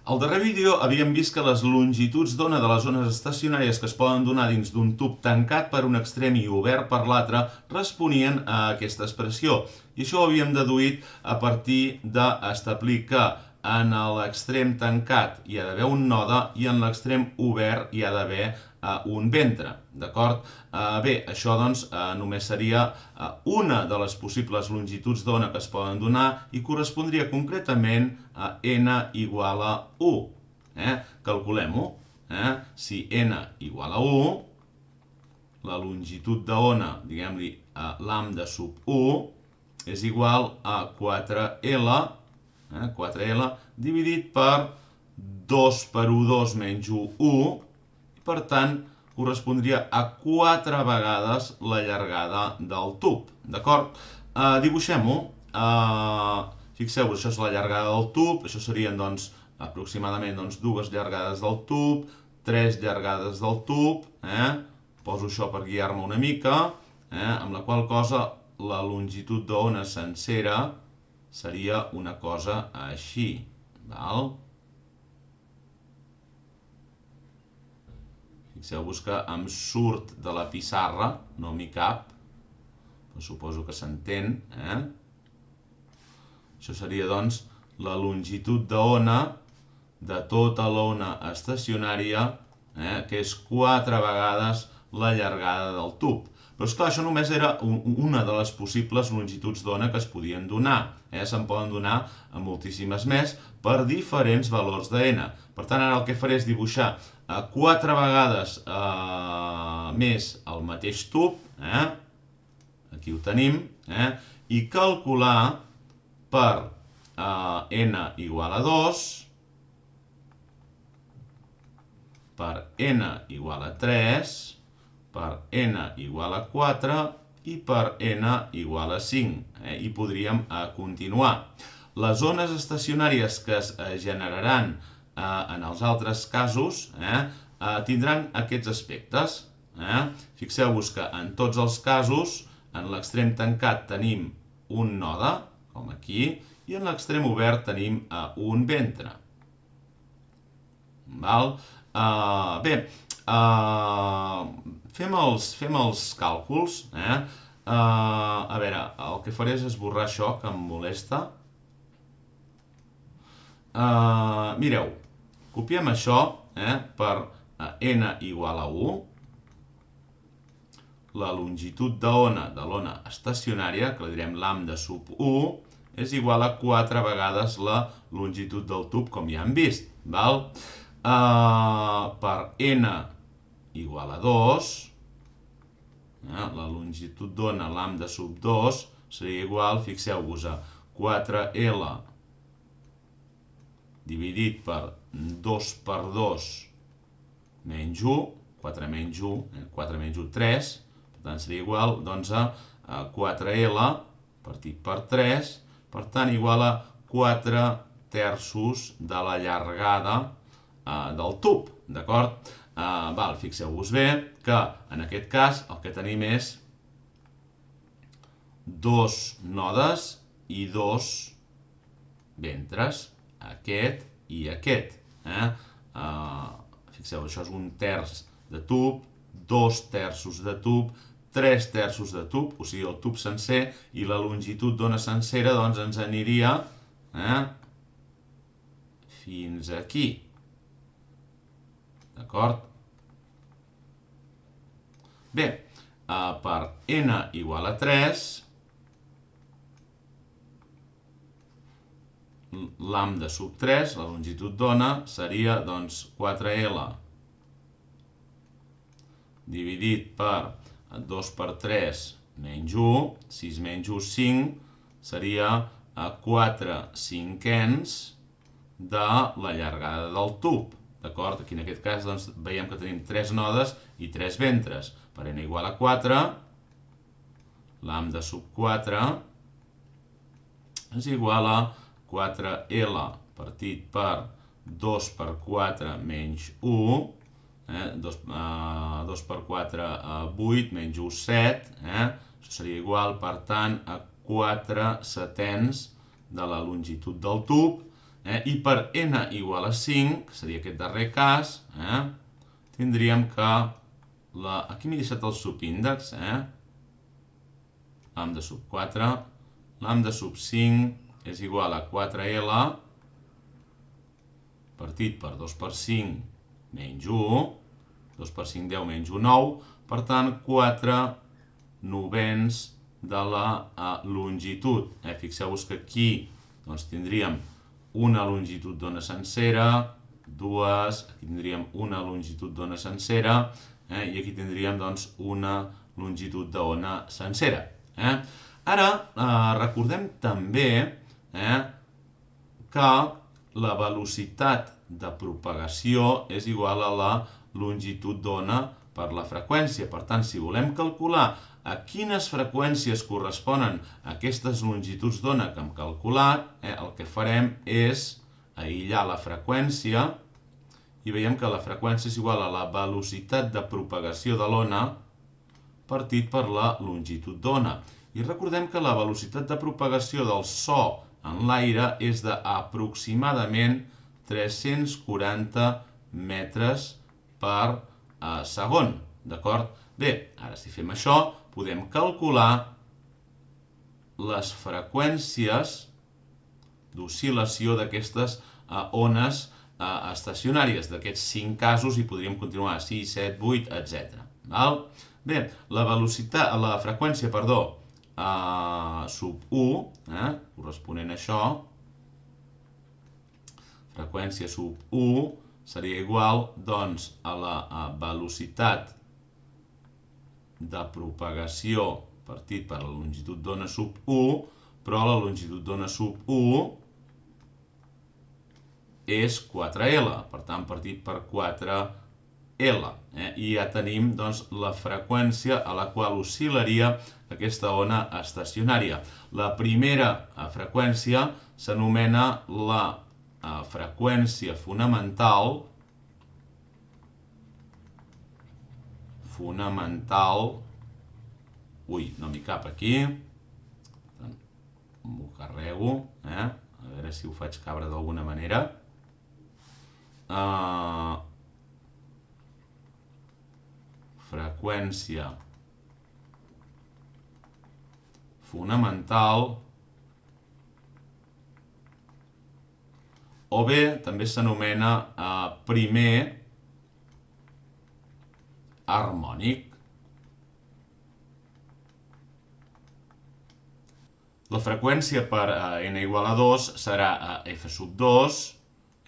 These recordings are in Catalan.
Al darrer vídeo havíem vist que les longituds d'ona de les ones estacionàries que es poden donar dins d'un tub tancat per un extrem i obert per l'altre responien a aquesta expressió. I això ho havíem deduït a partir d'establir que en l'extrem tancat hi ha d'haver un node i en l'extrem obert hi ha d'haver un ventre. D'acord? Bé, això doncs només seria una de les possibles longituds d'ona que es poden donar i correspondria concretament a n igual a 1. Calculem-ho. Si n igual a 1, la longitud d'ona, diguem-li lambda sub 1, és igual a 4L, 4L dividit per 2 per 1, 2 menys 1, 1, i per tant correspondria a 4 vegades la llargada del tub. D'acord? Dibuixem-ho. Fixeu-vos, això és la llargada del tub, això serien doncs, aproximadament dues llargades del tub, 3 llargades del tub, poso això per guiar-me una mica, amb la qual cosa la longitud d'ona sencera seria una cosa així. Val? Fixeu-vos que em surt de la pissarra, no m'hi cap, però suposo que s'entén. Això seria, doncs, la longitud d'ona de tota l'ona estacionària, que és 4 vegades la llargada del tub. Però, esclar, això només era una de les possibles longituds d'ona que es podien donar. Se'n poden donar moltíssimes més per diferents valors de n. Per tant, ara el que faré és dibuixar 4 vegades més el mateix tub, aquí ho tenim, i calcular per n igual a 2, per n igual a 3, per n igual a 4 i per n igual a 5. I podríem continuar. Les ones estacionàries que es generaran en els altres casos tindran aquests aspectes. Fixeu-vos que en tots els casos, en l'extrem tancat tenim un node, com aquí, i en l'extrem obert tenim un ventre. Bé, fem els càlculs. A veure, el que faré és esborrar això, que em molesta. Mireu, copiem això per n igual a 1. La longitud d'ona de l'ona estacionària, que la direm lambda sub 1, és igual a 4 vegades la longitud del tub, com ja hem vist. Per n igual a 2, la longitud d'ona lambda sub 2 seria igual, fixeu-vos, a 4L dividit per 2 per 2 menys 1, 4 menys 1, 4 menys 1, 3, per tant seria igual a 4L partit per 3, per tant igual a 4 terços de la llargada del tub, d'acord? Fixeu-vos bé que en aquest cas el que tenim és 2 nodes i 2 ventres, aquest i aquest. Fixeu, això és 1 terç de tub, 2 terços de tub, 3 terços de tub, o sigui, el tub sencer, i la longitud d'ona sencera doncs ens aniria fins aquí. D'acord? Bé, per n igual a 3, lambda sub 3, la longitud d'ona, seria 4L dividit per 2 per 3 menys 1, 6 menys 1, 5, seria 4 cinquens de la llargada del tub. D'acord? Aquí en aquest cas veiem que tenim 3 nodes i 3 ventres. Per n igual a 4, lambda sub 4 és igual a 4L partit per 2 per 4 menys 1, 2 per 4, 8, menys 1, 7. Això seria igual, per tant, a 4 setens de la longitud del tub, I per n igual a 5, que seria aquest darrer cas, tindríem que aquí m'he deixat el subíndex, lambda sub 4, lambda sub 5 és igual a 4L partit per 2 per 5 menys 1, 2 per 5, 10 menys 1, 9, per tant 4 novens de la longitud. Fixeu-vos que aquí tindríem una longitud d'ona sencera, dues, aquí tindríem una longitud d'ona sencera, i aquí tindríem una longitud d'ona sencera. Ara, recordem també que la velocitat de propagació és igual a la longitud d'ona per la freqüència. Per tant, si volem calcular a quines freqüències corresponen aquestes longituds d'ona que hem calculat, el que farem és aïllar la freqüència i veiem que la freqüència és igual a la velocitat de propagació de l'ona partit per la longitud d'ona. I recordem que la velocitat de propagació del so en l'aire és d'aproximadament 340 metres per segon. D'acord? Bé, ara si fem això, podem calcular les freqüències d'oscil·lació d'aquestes ones estacionàries. D'aquests 5 casos i podríem continuar 6, 7, 8, etc. Bé, la freqüència, sub 1, corresponent a això, freqüència sub 1 seria igual, doncs, a la velocitat de propagació partit per la longitud d'ona sub 1, però la longitud d'ona sub 1 és 4L, per tant, partit per 4L. I ja tenim la freqüència a la qual oscil·laria aquesta ona estacionària. La primera freqüència s'anomena la freqüència fonamental, no m'hi cap aquí, m'ho carrego, a veure si ho faig cabre d'alguna manera. Freqüència fonamental, o bé també s'anomena primer harmònic. La freqüència per n igual a 2 serà f sub 2,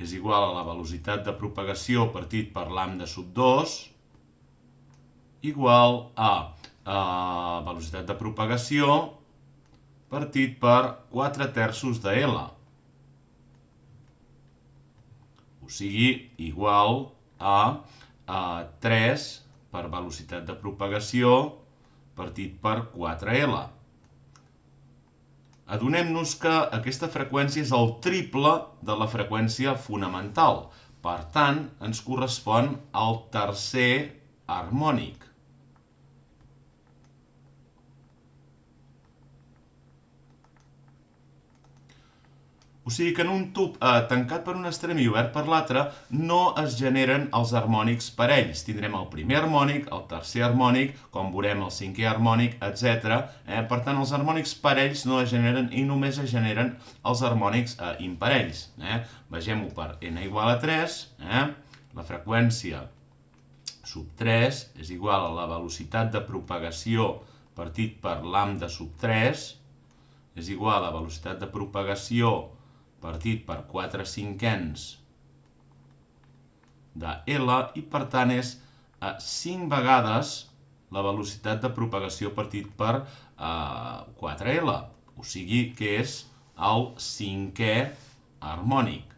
és igual a la velocitat de propagació partit per lambda sub 2, igual a velocitat de propagació partit per 4/3 de L. O sigui, igual a 3 per velocitat de propagació partit per 4L. Adonem-nos que aquesta freqüència és el triple de la freqüència fonamental. Per tant, ens correspon al tercer harmònic. O sigui que en un tub tancat per un extrem i obert per l'altre no es generen els harmònics parells. Tindrem el primer harmònic, el tercer harmònic, com veurem el cinquè harmònic, etc. Per tant, els harmònics parells no es generen i només es generen els harmònics imparells. Vegem-ho per n igual a 3. La freqüència sub 3 és igual a la velocitat de propagació partit per lambda sub 3, és igual a velocitat de propagació partit per 4/5 de L i per tant és 5 vegades la velocitat de propagació partit per 4L. O sigui que és el cinquè harmònic.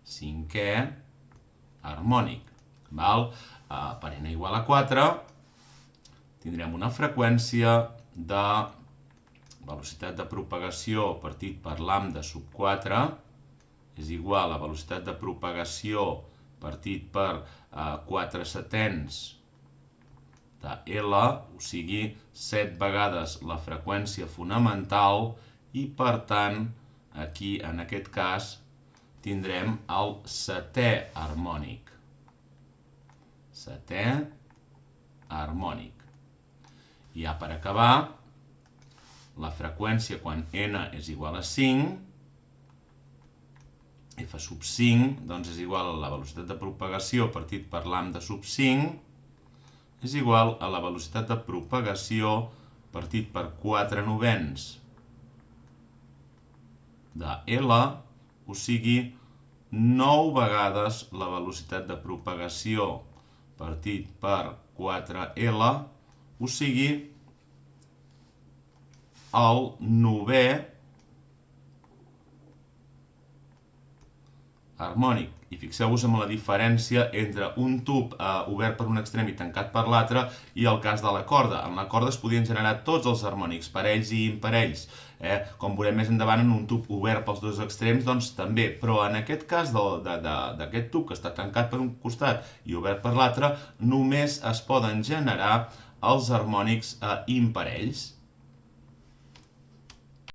Cinquè harmònic. Per n igual a 4 tindrem una freqüència de velocitat de propagació partit per lambda sub 4 és igual a velocitat de propagació partit per 4/7 de L, o sigui 7 vegades la freqüència fonamental i per tant aquí en aquest cas tindrem el setè harmònic. Setè harmònic. I ja per acabar, la freqüència quan n és igual a 5, f sub 5 doncs és igual a la velocitat de propagació partit per lambda sub 5 és igual a la velocitat de propagació partit per 4 novens de L, o sigui, 9 vegades la velocitat de propagació partit per 4L, o sigui, el novè harmònic. I fixeu-vos en la diferència entre un tub obert per un extrem i tancat per l'altre i el cas de la corda. En la corda es podien generar tots els harmònics, parells i imparells. Com veurem més endavant, en un tub obert pels dos extrems, doncs també. Però en aquest cas d'aquest tub que està tancat per un costat i obert per l'altre, només es poden generar els harmònics imparells.